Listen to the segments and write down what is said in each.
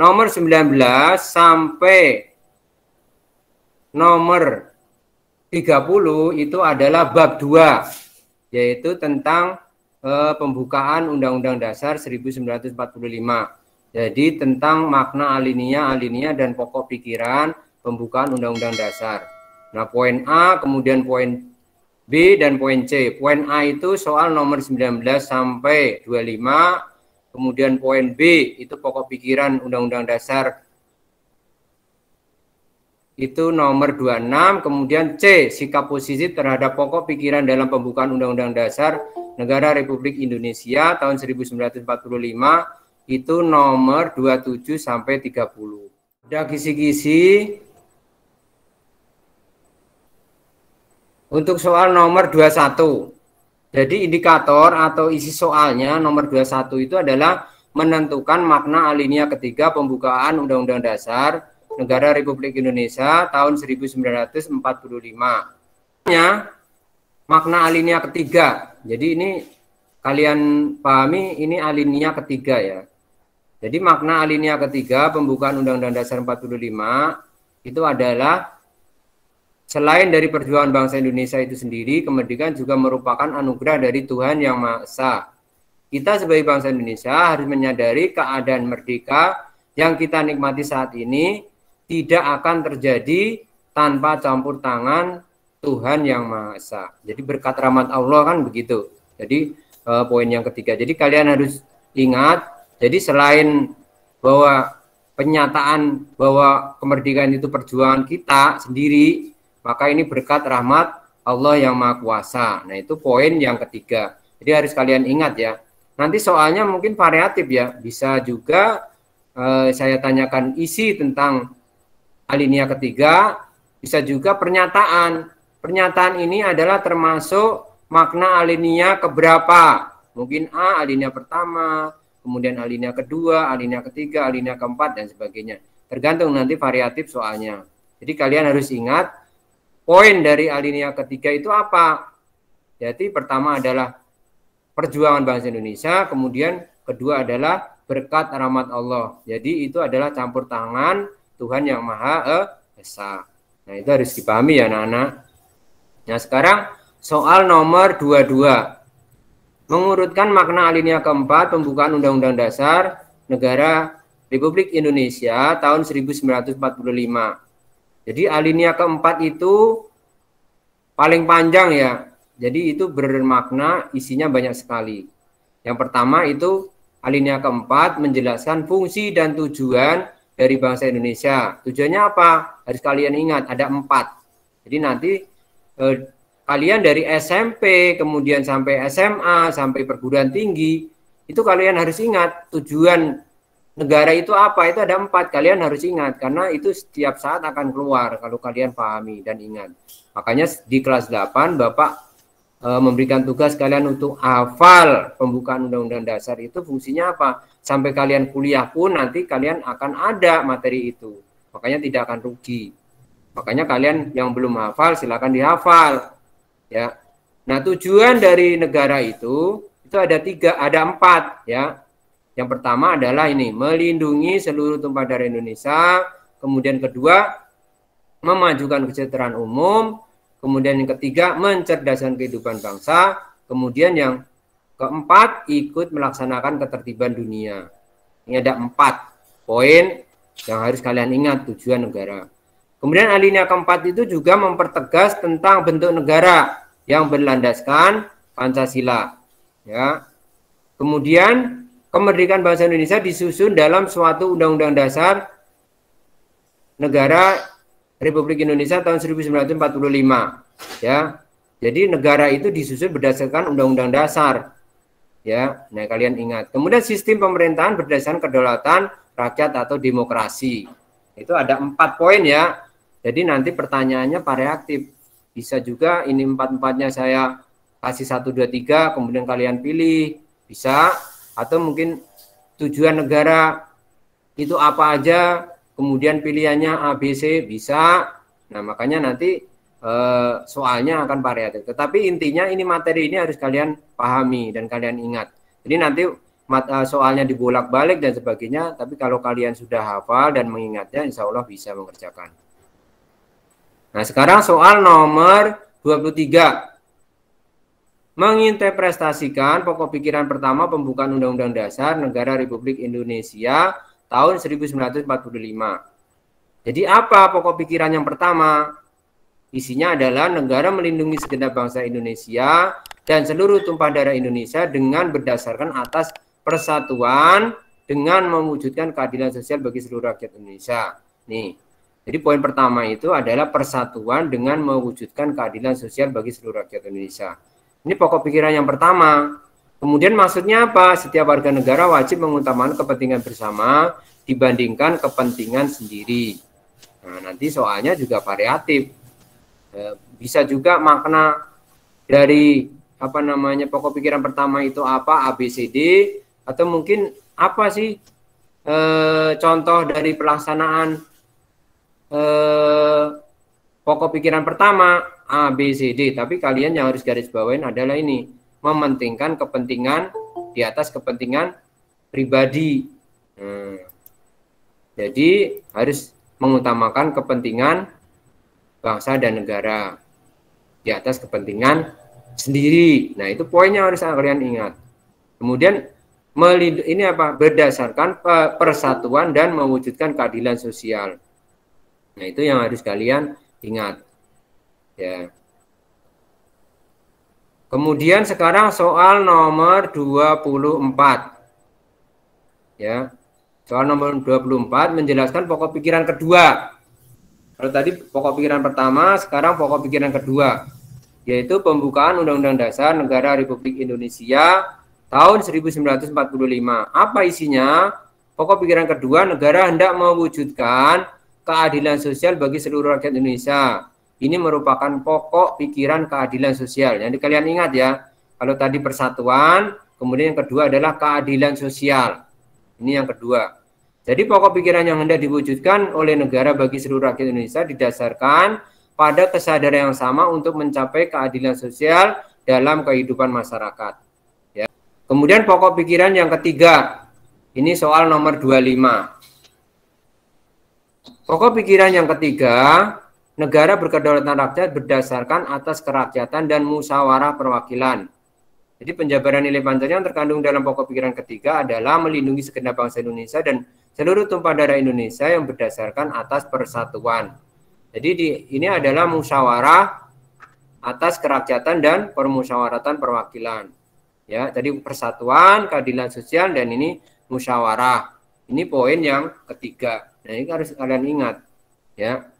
nomor 19 sampai nomor 30 itu adalah bab 2, yaitu tentang pembukaan Undang-Undang Dasar 1945. Jadi tentang makna alinea dan pokok pikiran pembukaan Undang-Undang Dasar. Nah, poin A, kemudian poin B dan poin C. Poin A itu soal nomor 19 sampai 25, kemudian poin B itu pokok pikiran Undang-Undang Dasar itu nomor 26, kemudian C, sikap posisi terhadap pokok pikiran dalam pembukaan Undang-Undang Dasar Negara Republik Indonesia tahun 1945 itu nomor 27 sampai 30. Ada kisi-kisi untuk soal nomor 21. Jadi indikator atau isi soalnya nomor 21 itu adalah menentukan makna alinea ketiga pembukaan Undang-Undang Dasar Negara Republik Indonesia tahun 1945. Makna alinea ketiga. Jadi ini kalian pahami, ini alinea ketiga ya. Jadi makna alinea ketiga pembukaan Undang-Undang Dasar 45 itu adalah selain dari perjuangan bangsa Indonesia itu sendiri, kemerdekaan juga merupakan anugerah dari Tuhan Yang Maha Esa. Kita sebagai bangsa Indonesia harus menyadari keadaan merdeka yang kita nikmati saat ini tidak akan terjadi tanpa campur tangan Tuhan Yang Maha Esa. Jadi berkat rahmat Allah kan begitu. Jadi poin yang ketiga. Jadi kalian harus ingat, jadi selain bahwa penyataan bahwa kemerdekaan itu perjuangan kita sendiri, maka ini berkat rahmat Allah Yang Maha Kuasa. Nah, itu poin yang ketiga. Jadi harus kalian ingat ya. Nanti soalnya mungkin variatif ya. Bisa juga saya tanyakan isi tentang alinea ketiga, bisa juga pernyataan. Pernyataan ini adalah termasuk makna alinea keberapa. Mungkin A, alinea pertama, kemudian alinea kedua, alinea ketiga, alinea keempat, dan sebagainya. Tergantung nanti variatif soalnya. Jadi kalian harus ingat, poin dari alinea ketiga itu apa? Jadi pertama adalah perjuangan bangsa Indonesia, kemudian kedua adalah berkat rahmat Allah. Jadi itu adalah campur tangan Tuhan Yang Maha Esa. Nah, itu harus dipahami ya anak-anak. Nah, sekarang soal nomor 22. Mengurutkan makna alinea keempat pembukaan Undang-Undang Dasar Negara Republik Indonesia tahun 1945. Jadi alinea keempat itu paling panjang ya. Jadi itu bermakna isinya banyak sekali. Yang pertama itu alinea keempat menjelaskan fungsi dan tujuan dari bangsa Indonesia. Tujuannya apa? Harus kalian ingat ada 4. Jadi nanti kalian dari SMP kemudian sampai SMA sampai perguruan tinggi itu kalian harus ingat tujuan negara itu apa, itu ada 4, kalian harus ingat karena itu setiap saat akan keluar kalau kalian pahami dan ingat. Makanya di kelas 8 Bapak memberikan tugas kalian untuk hafal pembukaan Undang-Undang Dasar itu fungsinya apa, sampai kalian kuliah pun nanti kalian akan ada materi itu, makanya tidak akan rugi. Makanya kalian yang belum hafal silakan dihafal ya. Nah, tujuan dari negara itu ada 4 ya. Yang pertama adalah ini, melindungi seluruh tumpah darah Indonesia. Kemudian kedua, memajukan kesejahteraan umum. Kemudian yang ketiga, mencerdaskan kehidupan bangsa. Kemudian yang keempat, ikut melaksanakan ketertiban dunia. Ini ada 4 poin yang harus kalian ingat tujuan negara. Kemudian alinea keempat itu juga mempertegas tentang bentuk negara yang berlandaskan Pancasila. Ya. Kemudian kemerdekaan bangsa Indonesia disusun dalam suatu Undang-Undang Dasar Negara Republik Indonesia tahun 1945. Ya. Jadi negara itu disusun berdasarkan Undang-Undang Dasar. Ya, nah kalian ingat. Kemudian sistem pemerintahan berdasarkan kedaulatan rakyat atau demokrasi. Itu ada 4 poin ya. Jadi nanti pertanyaannya variatif. Bisa juga ini 4-4-nya saya kasih 1, 2, 3, kemudian kalian pilih. Bisa. Atau mungkin tujuan negara itu apa aja, kemudian pilihannya A, B, C, bisa. Nah, makanya nanti soalnya akan variatif. Tetapi intinya ini materi ini harus kalian pahami dan kalian ingat. Jadi nanti soalnya dibolak-balik dan sebagainya, tapi kalau kalian sudah hafal dan mengingatnya, insya Allah bisa mengerjakan. Nah, sekarang soal nomor 23. Menginterpretasikan pokok pikiran pertama pembukaan Undang-Undang Dasar Negara Republik Indonesia tahun 1945. Jadi apa pokok pikiran yang pertama? Isinya adalah negara melindungi segenap bangsa Indonesia dan seluruh tumpah darah Indonesia dengan berdasarkan atas persatuan dengan mewujudkan keadilan sosial bagi seluruh rakyat Indonesia. Nih, jadi poin pertama itu adalah persatuan dengan mewujudkan keadilan sosial bagi seluruh rakyat Indonesia. Ini pokok pikiran yang pertama. Kemudian maksudnya apa? Setiap warga negara wajib mengutamakan kepentingan bersama dibandingkan kepentingan sendiri. Nah, nanti soalnya juga variatif. Bisa juga makna dari pokok pikiran pertama itu apa, ABCD, atau mungkin apa sih contoh dari pelaksanaan pokok pikiran pertama ABCD, tapi kalian yang harus garis bawain adalah ini, mementingkan kepentingan di atas kepentingan pribadi. Jadi harus mengutamakan kepentingan bangsa dan negara di atas kepentingan sendiri. Nah, itu poinnya harus kalian ingat. Kemudian ini apa? Berdasarkan persatuan dan mewujudkan keadilan sosial. Nah, itu yang harus kalian ingat. Ya. Kemudian sekarang soal nomor 24. Ya. Soal nomor 24 menjelaskan pokok pikiran kedua. Kalau tadi pokok pikiran pertama, sekarang pokok pikiran kedua, yaitu pembukaan Undang-Undang Dasar Negara Republik Indonesia tahun 1945. Apa isinya? Pokok pikiran kedua, negara hendak mewujudkan keadilan sosial bagi seluruh rakyat Indonesia. Ini merupakan pokok pikiran keadilan sosial. Jadi kalian ingat ya, kalau tadi persatuan, kemudian yang kedua adalah keadilan sosial. Ini yang kedua. Jadi pokok pikiran yang hendak diwujudkan oleh negara bagi seluruh rakyat Indonesia didasarkan pada kesadaran yang sama untuk mencapai keadilan sosial dalam kehidupan masyarakat. Ya. Kemudian pokok pikiran yang ketiga, ini soal nomor 25. Pokok pikiran yang ketiga, negara berkedaulatan rakyat berdasarkan atas kerakyatan dan musyawarah perwakilan. Jadi penjabaran nilai Pancasila yang terkandung dalam pokok pikiran ketiga adalah melindungi segenap bangsa Indonesia dan seluruh tumpah darah Indonesia yang berdasarkan atas persatuan. Jadi ini adalah musyawarah atas kerakyatan dan permusyawaratan perwakilan. Ya, tadi persatuan, keadilan sosial, dan ini musyawarah. Ini poin yang ketiga. Nah, ini harus kalian ingat. Ya.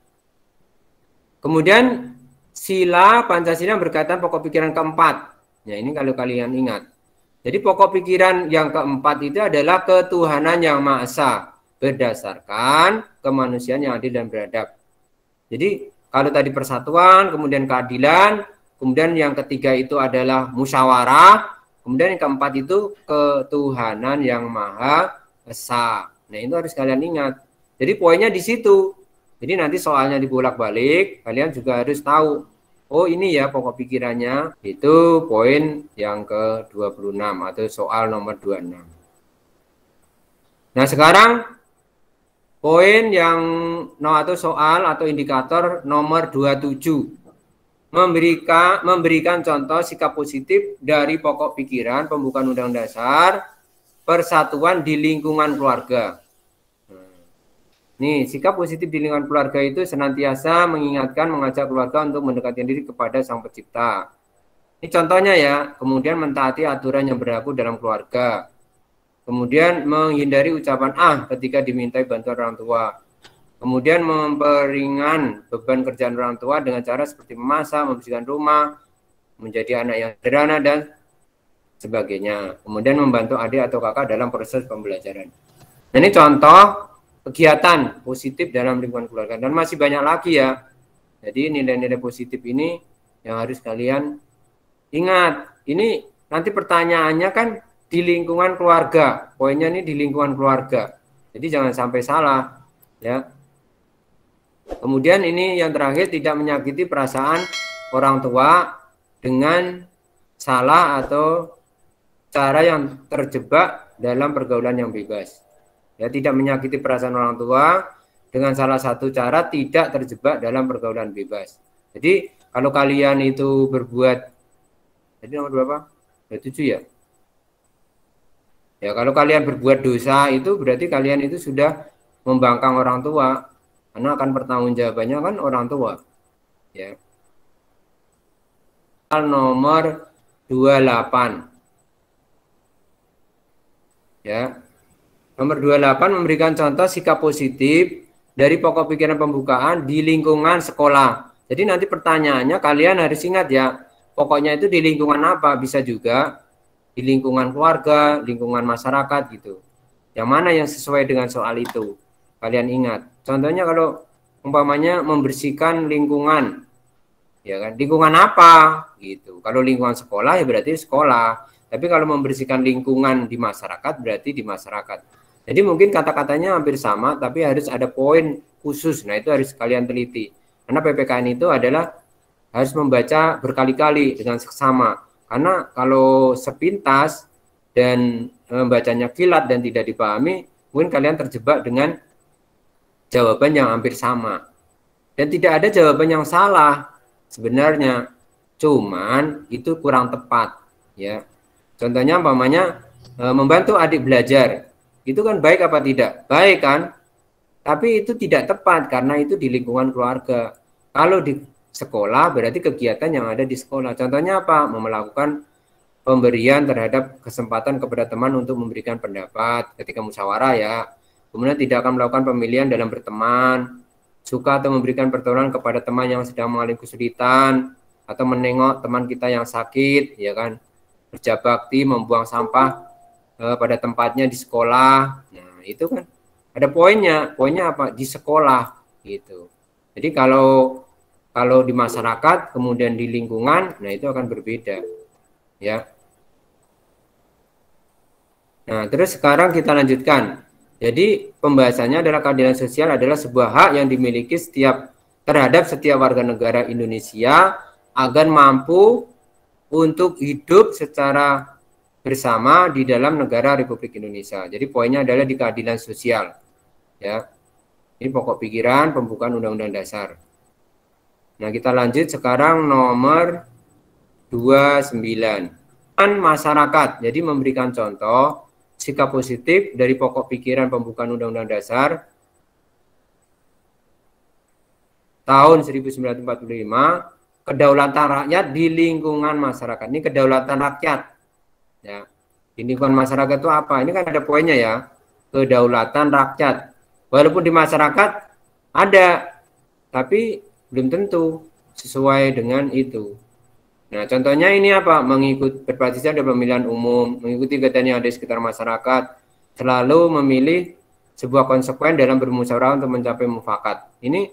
Kemudian sila Pancasila berkaitan pokok pikiran keempat. Ya, ini kalau kalian ingat. Jadi pokok pikiran yang keempat itu adalah ketuhanan yang Maha Esa berdasarkan kemanusiaan yang adil dan beradab. Jadi kalau tadi persatuan, kemudian keadilan, kemudian yang ketiga itu adalah musyawarah, kemudian yang keempat itu ketuhanan yang Maha Esa. Nah, itu harus kalian ingat. Jadi poinnya di situ. Jadi nanti soalnya dibolak-balik, kalian juga harus tahu. Oh, ini ya pokok pikirannya, itu poin yang ke-26 atau soal nomor 26. Nah, sekarang poin yang atau soal atau indikator nomor 27. Memberikan contoh sikap positif dari pokok pikiran pembukaan Undang-Undang Dasar persatuan di lingkungan keluarga. Nih, sikap positif di lingkungan keluarga itu senantiasa mengingatkan, mengajak keluarga untuk mendekatkan diri kepada Sang Pencipta. Ini contohnya ya, kemudian mentaati aturan yang berlaku dalam keluarga. Kemudian menghindari ucapan ketika dimintai bantuan orang tua. Kemudian memperingan beban kerjaan orang tua dengan cara seperti memasak, membersihkan rumah, menjadi anak yang sederhana, dan sebagainya. Kemudian membantu adik atau kakak dalam proses pembelajaran. Nah, ini contoh kegiatan positif dalam lingkungan keluarga, dan masih banyak lagi ya. Jadi nilai-nilai positif ini yang harus kalian ingat. Ini nanti pertanyaannya kan di lingkungan keluarga, poinnya ini di lingkungan keluarga, jadi jangan sampai salah ya. Kemudian ini yang terakhir, tidak menyakiti perasaan orang tua dengan salah atau cara yang terjebak dalam pergaulan yang bebas. Ya, tidak menyakiti perasaan orang tua dengan salah satu cara tidak terjebak dalam pergaulan bebas. Jadi kalau kalian itu berbuat, jadi nomor berapa? 27 ya? Ya, kalau kalian berbuat dosa itu berarti kalian itu sudah membangkang orang tua, karena akan pertanggungjawabannya kan orang tua. Ya. Nomor 28. Ya. Nomor 28 memberikan contoh sikap positif dari pokok pikiran pembukaan di lingkungan sekolah. Jadi nanti pertanyaannya kalian harus ingat ya, pokoknya itu di lingkungan apa? Bisa juga di lingkungan keluarga, lingkungan masyarakat gitu. Yang mana yang sesuai dengan soal itu? Kalian ingat. Contohnya kalau umpamanya membersihkan lingkungan, ya kan? Lingkungan apa? Gitu. Kalau lingkungan sekolah ya berarti sekolah. Tapi kalau membersihkan lingkungan di masyarakat berarti di masyarakat. Jadi mungkin kata-katanya hampir sama, tapi harus ada poin khusus. Nah, itu harus kalian teliti. Karena PPKN itu adalah harus membaca berkali-kali dengan seksama. Karena kalau sepintas dan membacanya kilat dan tidak dipahami, mungkin kalian terjebak dengan jawaban yang hampir sama. Dan tidak ada jawaban yang salah sebenarnya. Cuman itu kurang tepat, ya. Contohnya umpamanya membantu adik belajar. Itu kan baik apa tidak? Baik kan? Tapi itu tidak tepat karena itu di lingkungan keluarga. Kalau di sekolah berarti kegiatan yang ada di sekolah. Contohnya apa? Melakukan pemberian terhadap kesempatan kepada teman untuk memberikan pendapat ketika musyawarah ya. Kemudian tidak akan melakukan pemilihan dalam berteman. Suka atau memberikan pertolongan kepada teman yang sedang mengalami kesulitan atau menengok teman kita yang sakit, ya kan? Kerja bakti, membuang sampah pada tempatnya di sekolah. Nah, itu kan ada poinnya. Poinnya apa? Di sekolah gitu. Jadi kalau di masyarakat kemudian di lingkungan, nah itu akan berbeda. Ya. Nah, terus sekarang kita lanjutkan. Jadi pembahasannya adalah keadilan sosial adalah sebuah hak yang dimiliki terhadap setiap warga negara Indonesia agar mampu untuk hidup secara bersama di dalam negara Republik Indonesia. Jadi poinnya adalah di keadilan sosial. Ya. Ini pokok pikiran pembukaan Undang-Undang Dasar. Nah, kita lanjut sekarang nomor 29. Masyarakat. Jadi memberikan contoh sikap positif dari pokok pikiran pembukaan Undang-Undang Dasar tahun 1945, kedaulatan rakyat di lingkungan masyarakat. Ini kedaulatan rakyat. Ya. Di lingkungan masyarakat itu apa? Ini kan ada poinnya ya. Kedaulatan rakyat. Walaupun di masyarakat ada, tapi belum tentu sesuai dengan itu. Nah, contohnya ini apa? Berpartisipasi dalam pemilihan umum, mengikuti kegiatan yang ada di sekitar masyarakat, selalu memilih sebuah konsekuen dalam bermusyawarah untuk mencapai mufakat. Ini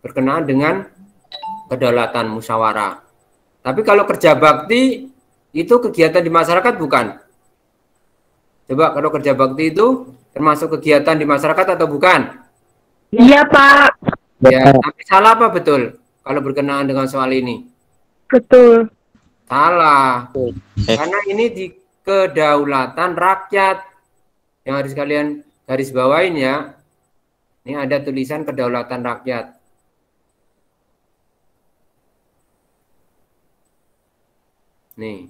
berkenaan dengan kedaulatan musyawarah. Tapi kalau kerja bakti itu kegiatan di masyarakat bukan? Coba kalau kerja bakti itu termasuk kegiatan di masyarakat atau bukan? Iya, Pak. Ya, tapi salah apa betul kalau berkenaan dengan soal ini? Betul. Salah. Karena ini di kedaulatan rakyat yang harus kalian garis bawain ya. Ini ada tulisan kedaulatan rakyat. Nih.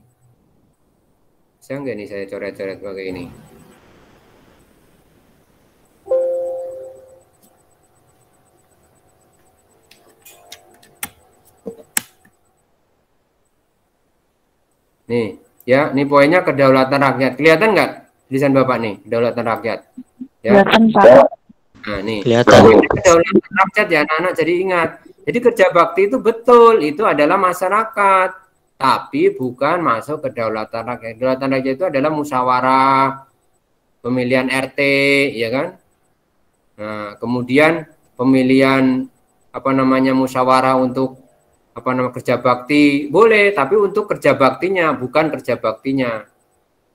Bisa nggak nih saya coret-coret pakai ini? Nih, ya, ini poinnya kedaulatan rakyat. Kelihatan nggak tulisan Bapak nih, kedaulatan rakyat? Ya. Kelihatan, Pak. Nah, nih. Kelihatan. Kedaulatan rakyat ya, anak-anak jadi ingat. Jadi kerja bakti itu betul, itu adalah masyarakat. Tapi bukan masuk kedaulatan rakyat. Kedaulatan rakyat itu adalah musyawarah, pemilihan RT, ya kan? Nah, kemudian pemilihan musyawarah untuk kerja bakti boleh, tapi untuk kerja baktinya bukan kerja baktinya,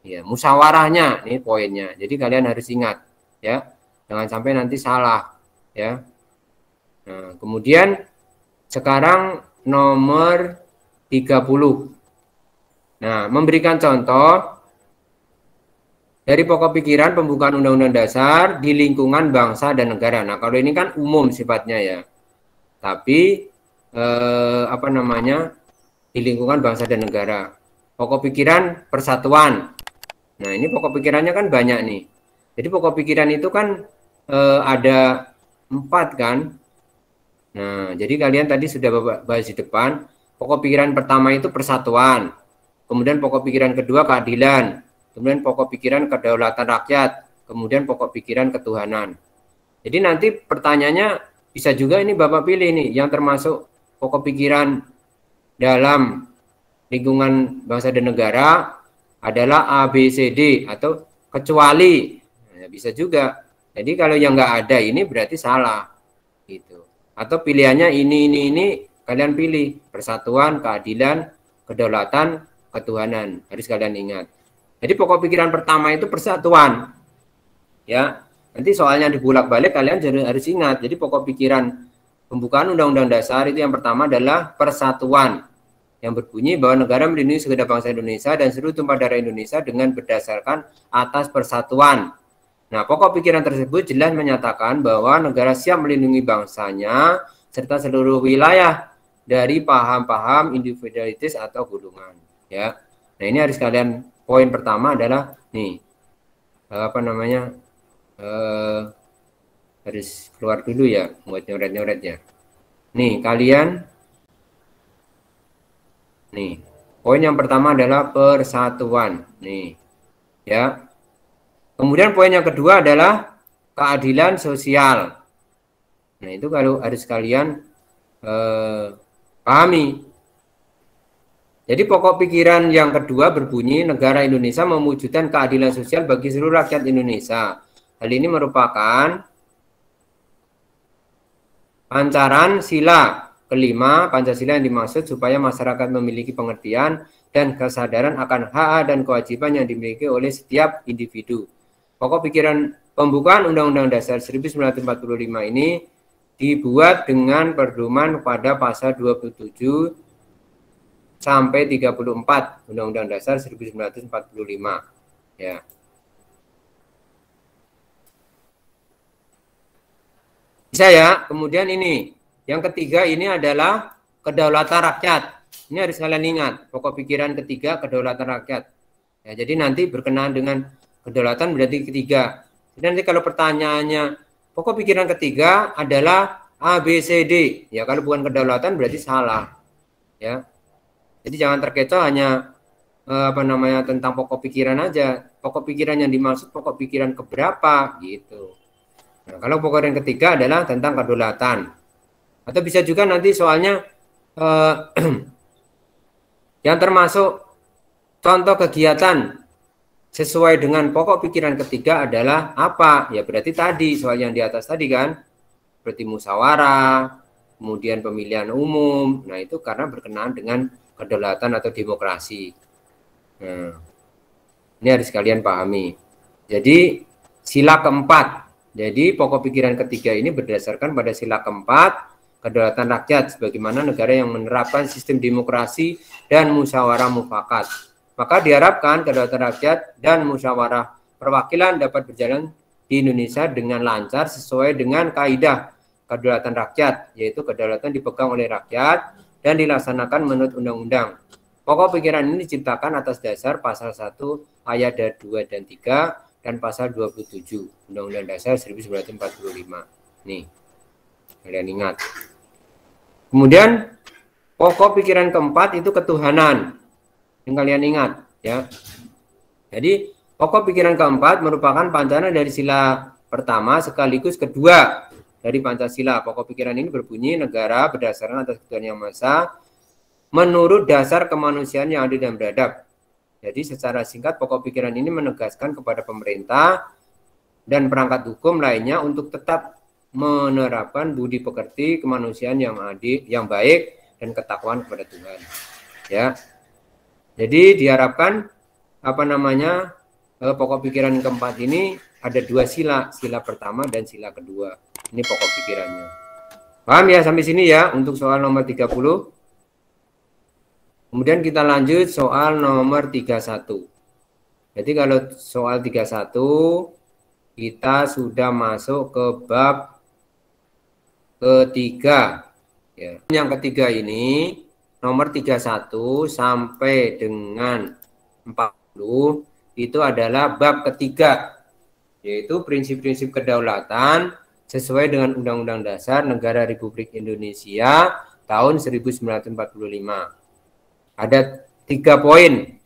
ya musyawarahnya. Ini poinnya. Jadi kalian harus ingat, ya, jangan sampai nanti salah, ya. Nah, kemudian sekarang nomor 30. Nah, memberikan contoh dari pokok pikiran pembukaan Undang-Undang Dasar di lingkungan bangsa dan negara. Nah, kalau ini kan umum sifatnya ya. Tapi apa namanya? Di lingkungan bangsa dan negara. Pokok pikiran persatuan. Nah, ini pokok pikirannya kan banyak nih. Jadi pokok pikiran itu kan ada 4 kan. Nah, jadi kalian tadi sudah bahas di depan. Pokok pikiran pertama itu persatuan. Kemudian pokok pikiran kedua keadilan. Kemudian pokok pikiran kedaulatan rakyat, kemudian pokok pikiran ketuhanan. Jadi nanti pertanyaannya bisa juga ini Bapak pilih nih, yang termasuk pokok pikiran dalam lingkungan bangsa dan negara adalah A, B, C, D, atau kecuali. Nah, bisa juga. Jadi kalau yang nggak ada ini berarti salah. Gitu. Atau pilihannya ini, kalian pilih persatuan, keadilan, kedaulatan, ketuhanan. Harus kalian ingat. Jadi pokok pikiran pertama itu persatuan. Ya, nanti soalnya dibulak-balik kalian harus ingat. Jadi pokok pikiran pembukaan Undang-Undang Dasar itu yang pertama adalah persatuan. Yang berbunyi bahwa negara melindungi segenap bangsa Indonesia dan seluruh tumpah darah Indonesia dengan berdasarkan atas persatuan. Nah, pokok pikiran tersebut jelas menyatakan bahwa negara siap melindungi bangsanya serta seluruh wilayah dari paham-paham individualitas atau golongan. Ya, nah ini harus kalian. Poin pertama adalah nih apa namanya harus keluar dulu ya buat nyoret-nyoret ya. Nih kalian nih poin yang pertama adalah persatuan nih ya. Kemudian poin yang kedua adalah keadilan sosial. Nah itu kalau harus kalian pahami. Jadi pokok pikiran yang kedua berbunyi negara Indonesia mewujudkan keadilan sosial bagi seluruh rakyat Indonesia. Hal ini merupakan pancaran sila kelima Pancasila yang dimaksud supaya masyarakat memiliki pengertian dan kesadaran akan hak dan kewajiban yang dimiliki oleh setiap individu. Pokok pikiran pembukaan Undang-Undang Dasar 1945 ini dibuat dengan pedoman pada pasal 27 sampai 34 Undang-Undang Dasar 1945 ya. Bisa ya. Kemudian ini yang ketiga ini adalah kedaulatan rakyat. Ini harus kalian ingat, pokok pikiran ketiga kedaulatan rakyat ya. Jadi nanti berkenaan dengan kedaulatan berarti ketiga. Jadi nanti kalau pertanyaannya pokok pikiran ketiga adalah A, B, C, D ya, kalau bukan kedaulatan berarti salah ya. Jadi jangan terkecoh hanya apa namanya tentang pokok pikiran aja. Pokok pikiran yang dimaksud pokok pikiran keberapa gitu. Nah, kalau pokok yang ketiga adalah tentang kedaulatan. Atau bisa juga nanti soalnya yang termasuk contoh kegiatan sesuai dengan pokok pikiran ketiga adalah apa? Ya berarti tadi soal yang di atas tadi kan. Seperti musyawarah, kemudian pemilihan umum. Nah, itu karena berkenaan dengan kedaulatan atau demokrasi. Nah, ini harus kalian pahami. Jadi sila keempat. Jadi pokok pikiran ketiga ini berdasarkan pada sila keempat kedaulatan rakyat sebagaimana negara yang menerapkan sistem demokrasi dan musyawarah mufakat. Maka diharapkan kedaulatan rakyat dan musyawarah perwakilan dapat berjalan di Indonesia dengan lancar sesuai dengan kaidah kedaulatan rakyat, yaitu kedaulatan dipegang oleh rakyat dan dilaksanakan menurut undang-undang. Pokok pikiran ini diciptakan atas dasar pasal 1 ayat 2 dan 3 dan pasal 27 Undang-Undang Dasar 1945. Nih, kalian ingat. Kemudian pokok pikiran keempat itu ketuhanan. Yang kalian ingat ya. Jadi pokok pikiran keempat merupakan pancaran dari sila pertama sekaligus kedua dari Pancasila. Pokok pikiran ini berbunyi negara berdasarkan atas ketuhanan yang maha esa menurut dasar kemanusiaan yang adil dan beradab. Jadi secara singkat pokok pikiran ini menegaskan kepada pemerintah dan perangkat hukum lainnya untuk tetap menerapkan budi pekerti kemanusiaan yang adil, yang baik dan ketakwaan kepada Tuhan. Ya. Jadi diharapkan apa namanya pokok pikiran keempat ini ada dua sila, sila pertama dan sila kedua. Ini pokok pikirannya. Paham ya sampai sini ya untuk soal nomor 30. Kemudian kita lanjut soal nomor 31. Jadi kalau soal 31 kita sudah masuk ke bab ketiga. Ya. Yang ketiga ini nomor 31 sampai dengan 40 itu adalah bab ketiga, yaitu prinsip-prinsip kedaulatan sesuai dengan Undang-Undang Dasar Negara Republik Indonesia tahun 1945. Ada 3 poin.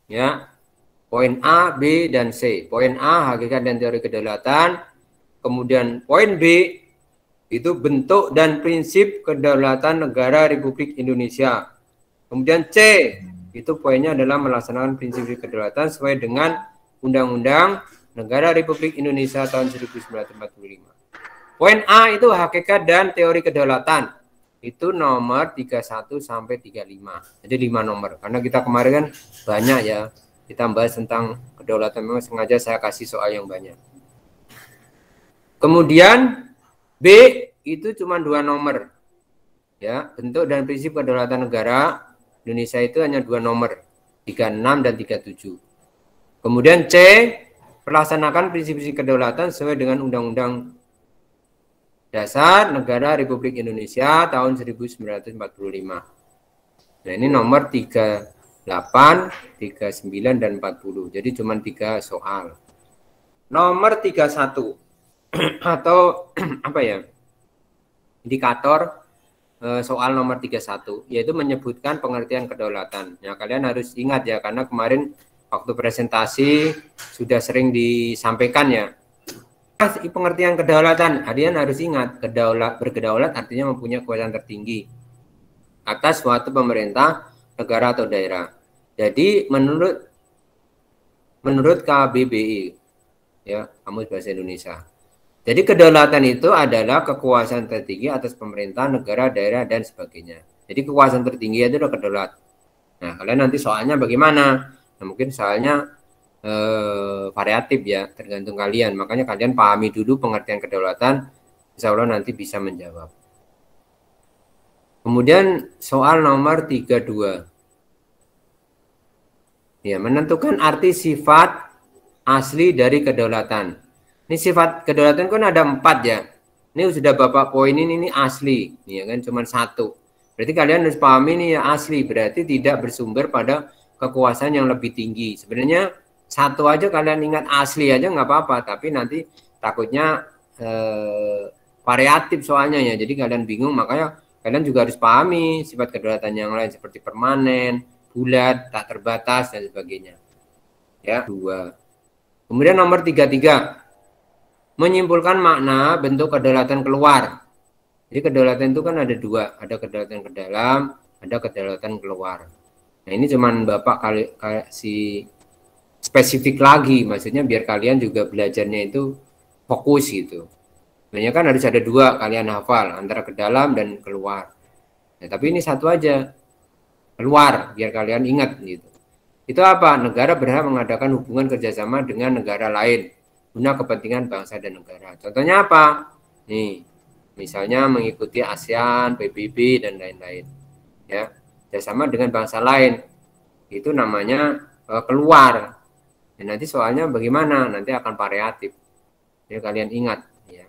Ya. Poin A, B, dan C. Poin A, hakikat dan teori kedaulatan. Kemudian poin B, itu bentuk dan prinsip kedaulatan negara Republik Indonesia. Kemudian C, itu poinnya adalah melaksanakan prinsip kedaulatan sesuai dengan Undang-Undang Negara Republik Indonesia tahun 1945. Poin A itu hakikat dan teori kedaulatan. Itu nomor 31 sampai 35. Jadi 5 nomor. Karena kita kemarin kan banyak ya. Kita bahas tentang kedaulatan, memang sengaja saya kasih soal yang banyak. Kemudian B itu cuma 2 nomor. Ya, bentuk dan prinsip kedaulatan negara Indonesia itu hanya 2 nomor, 36 dan 37. Kemudian C, melaksanakan prinsip-prinsip kedaulatan sesuai dengan Undang-Undang Dasar Negara Republik Indonesia tahun 1945. Nah, ini nomor 38, 39, dan 40. Jadi cuma 3 soal. Nomor 31 atau apa ya? Indikator soal nomor 31, yaitu menyebutkan pengertian kedaulatan. Ya, kalian harus ingat ya, karena kemarin waktu presentasi sudah sering disampaikan ya. Pengertian kedaulatan, kalian harus ingat, berkedaulat artinya mempunyai kekuasaan tertinggi atas suatu pemerintah, negara atau daerah. Jadi menurut KBBI ya, Kamus Bahasa Indonesia. Jadi kedaulatan itu adalah kekuasaan tertinggi atas pemerintah, negara, daerah, dan sebagainya. Jadi kekuasaan tertinggi itu adalah kedaulatan. Nah, kalian nanti soalnya bagaimana? Nah, mungkin soalnya variatif ya, tergantung kalian. Makanya kalian pahami dulu pengertian kedaulatan, insya Allah nanti bisa menjawab. Kemudian soal nomor 32. Ya, menentukan arti sifat asli dari kedaulatan. Ini sifat kedaulatan kan ada 4 ya. Ini sudah Bapak poin ini asli, ya kan, cuma 1. Berarti kalian harus pahami ini ya asli, berarti tidak bersumber pada kekuasaan yang lebih tinggi. Sebenarnya 1 aja kalian ingat asli aja nggak apa-apa, tapi nanti takutnya variatif soalnya ya. Jadi kalian bingung, makanya kalian juga harus pahami sifat kedaulatan yang lain seperti permanen, bulat, tak terbatas, dan sebagainya. Ya, 2. Kemudian nomor 33. Menyimpulkan makna bentuk kedaulatan keluar. Jadi kedaulatan itu kan ada 2, ada kedaulatan ke dalam, ada kedaulatan keluar. Nah, ini cuman Bapak kasih spesifik lagi, maksudnya biar kalian juga belajarnya itu fokus gitu. Sebenarnya kan harus ada 2 kalian hafal, antara ke dalam dan keluar. Nah, tapi ini 1 aja, keluar, biar kalian ingat gitu. Itu apa? Negara berhak mengadakan hubungan kerjasama dengan negara lain guna kepentingan bangsa dan negara. Contohnya apa? Nih, misalnya mengikuti ASEAN, PBB, dan lain-lain. Ya, kerjasama dengan bangsa lain. Itu namanya keluar. Dan nanti soalnya bagaimana? Nanti akan variatif. Jadi kalian ingat. Ya.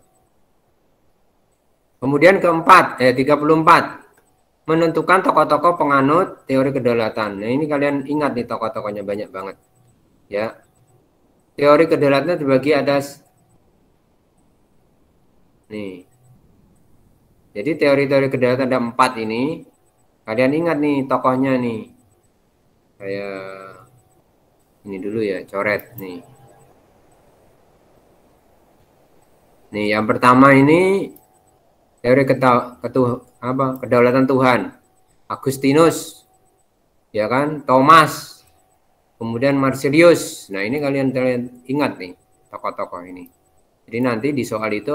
Kemudian keempat, 34. Menentukan tokoh-tokoh penganut teori kedaulatan. Nah, ini kalian ingat nih tokoh-tokohnya banyak banget. Ya. Teori kedaulatan dibagi ada nih. Jadi teori-teori kedaulatan ada 4 ini. Kalian ingat nih tokohnya nih. Kayak ini dulu ya, coret nih. Nih, yang pertama ini teori kedaulatan Tuhan. Agustinus. Ya kan? Thomas. Kemudian Marsilius. Nah, ini kalian ingat nih tokoh-tokoh ini. Jadi nanti di soal itu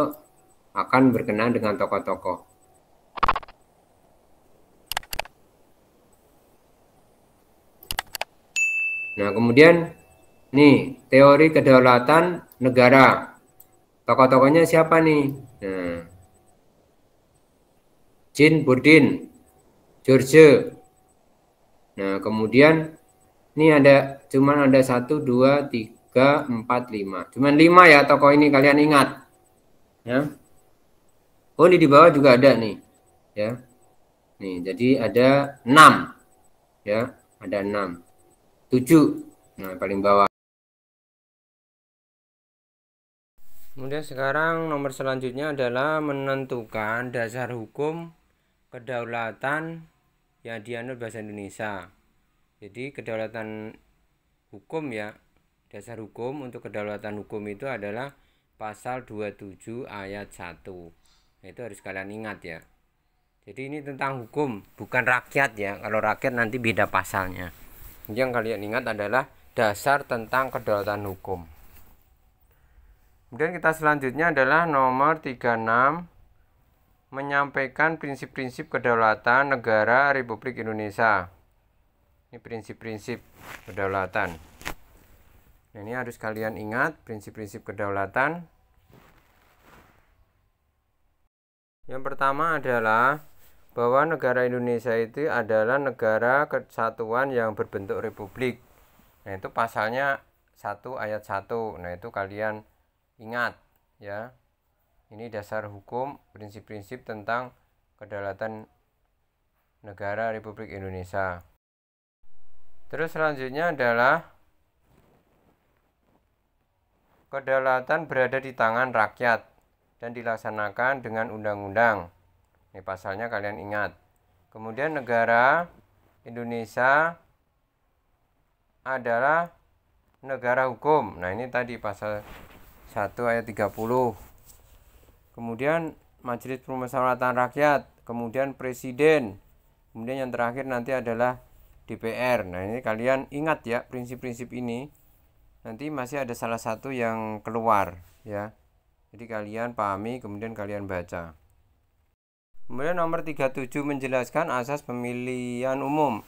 akan berkenaan dengan tokoh-tokoh. Nah, kemudian nih teori kedaulatan negara. Tokoh-tokohnya siapa nih? Nah, Jean Bourdain, George. Nah, kemudian ini ada Cuman ada 1, 2, 3, 4, 5. Cuman 5 ya tokoh ini, kalian ingat. Ya. Oh, ini di bawah juga ada nih. Ya. Nih, jadi ada 6. Ya, ada 6. 7. Nah, paling bawah. Kemudian sekarang nomor selanjutnya adalah menentukan dasar hukum kedaulatan yang dianut bahasa Indonesia. Jadi kedaulatan hukum ya, dasar hukum untuk kedaulatan hukum itu adalah pasal 27 ayat 1. Nah, itu harus kalian ingat ya. Jadi ini tentang hukum, bukan rakyat ya. Kalau rakyat nanti beda pasalnya. Yang kalian ingat adalah dasar tentang kedaulatan hukum. Kemudian kita selanjutnya adalah nomor 36, menyampaikan prinsip-prinsip kedaulatan negara Republik Indonesia. Ini prinsip-prinsip kedaulatan. Nah, ini harus kalian ingat prinsip-prinsip kedaulatan. Yang pertama adalah bahwa negara Indonesia itu adalah negara kesatuan yang berbentuk republik. Nah, itu pasalnya 1 ayat 1. Nah, itu kalian ingat ya. Ini dasar hukum, prinsip-prinsip tentang kedaulatan negara Republik Indonesia. Terus selanjutnya adalah kedaulatan berada di tangan rakyat dan dilaksanakan dengan undang-undang. Ini pasalnya kalian ingat. Kemudian negara Indonesia adalah negara hukum. Nah, ini tadi pasal 1 ayat 30. Kemudian Majelis Permusyawaratan Rakyat, kemudian Presiden, kemudian yang terakhir nanti adalah DPR. Nah, ini kalian ingat ya prinsip-prinsip ini. Nanti masih ada salah satu yang keluar ya. Jadi kalian pahami, kemudian kalian baca. Kemudian nomor 37 menjelaskan asas pemilihan umum.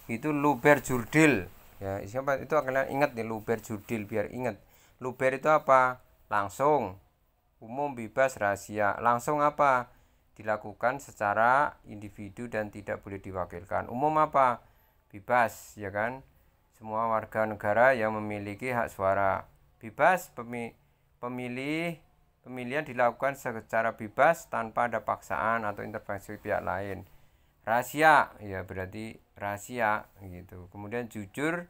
Itu luber jurdil. Ya, siapa itu kalian ingat nih, luber jurdil, biar ingat. Luber itu apa? Langsung, umum, bebas, rahasia. Langsung apa? Dilakukan secara individu dan tidak boleh diwakilkan. Umum apa? Bebas, ya kan? Semua warga negara yang memiliki hak suara. Bebas, pemilihan dilakukan secara bebas tanpa ada paksaan atau intervensi pihak lain. Rahasia, ya berarti rahasia gitu. Kemudian jujur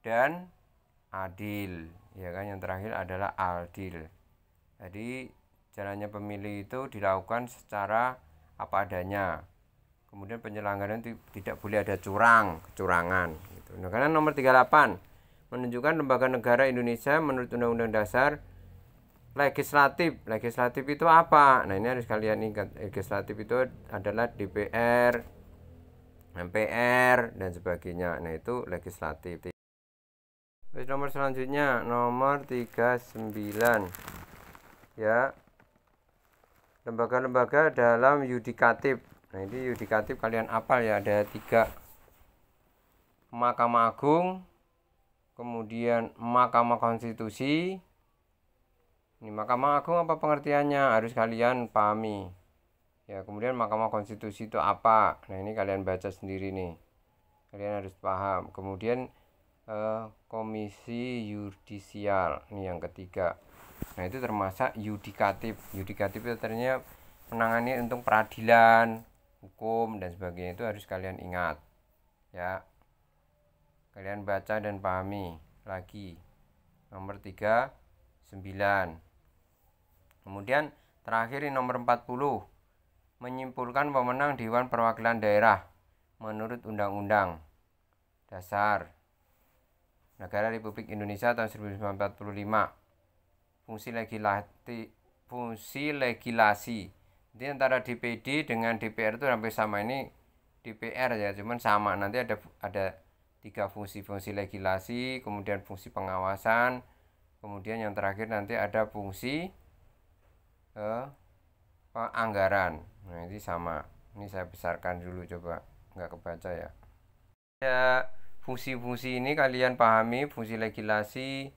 dan adil, ya kan, yang terakhir adalah adil. Jadi jalannya pemilih itu dilakukan secara apa adanya. Kemudian penyelenggaraan tidak boleh ada kecurangan gitu. Nah, karena nomor 38 menunjukkan lembaga negara Indonesia menurut Undang-Undang Dasar. Legislatif itu apa? Nah, ini harus kalian ingat. Legislatif itu adalah DPR, MPR dan sebagainya. Nah, itu legislatif. Terus nomor selanjutnya nomor 39 ya, lembaga-lembaga dalam yudikatif. Nah, ini yudikatif kalian hafal ya, ada 3. Mahkamah Agung, kemudian Mahkamah Konstitusi. Ini Mahkamah Agung apa pengertiannya harus kalian pahami ya. Kemudian Mahkamah Konstitusi itu apa? Nah, ini kalian baca sendiri nih, kalian harus paham. Kemudian Komisi Yudisial, ini yang ketiga. Nah, itu termasuk yudikatif. Yudikatif itu ternyata menangani untuk peradilan, hukum dan sebagainya. Itu harus kalian ingat ya. Kalian baca dan pahami lagi. Nomor 39. Kemudian terakhir nomor 40, menyimpulkan pemenang Dewan Perwakilan Daerah menurut Undang-Undang Dasar Negara Republik Indonesia tahun 1945. Fungsi legislasi. Jadi antara DPD dengan DPR itu hampir sama. Ini DPR ya, cuman sama. Nanti ada 3 fungsi legislasi, kemudian fungsi pengawasan, kemudian yang terakhir nanti ada fungsi anggaran. Nah, ini sama. Ini saya besarkan dulu, coba nggak kebaca ya. Ya, fungsi-fungsi ini kalian pahami, fungsi legislasi,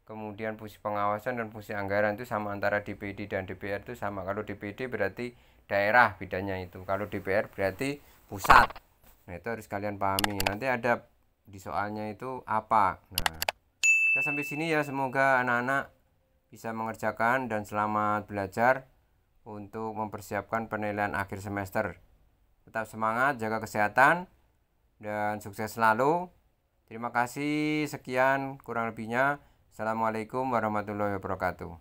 kemudian fungsi pengawasan dan fungsi anggaran itu sama. Antara DPD dan DPR itu sama. Kalau DPD berarti daerah, bedanya itu. Kalau DPR berarti pusat. Nah, itu harus kalian pahami. Nanti ada di soalnya itu apa. Nah, kita sampai sini ya, semoga anak-anak bisa mengerjakan dan selamat belajar untuk mempersiapkan penilaian akhir semester. Tetap semangat, jaga kesehatan, dan sukses selalu. Terima kasih, sekian kurang lebihnya. Assalamualaikum warahmatullahi wabarakatuh.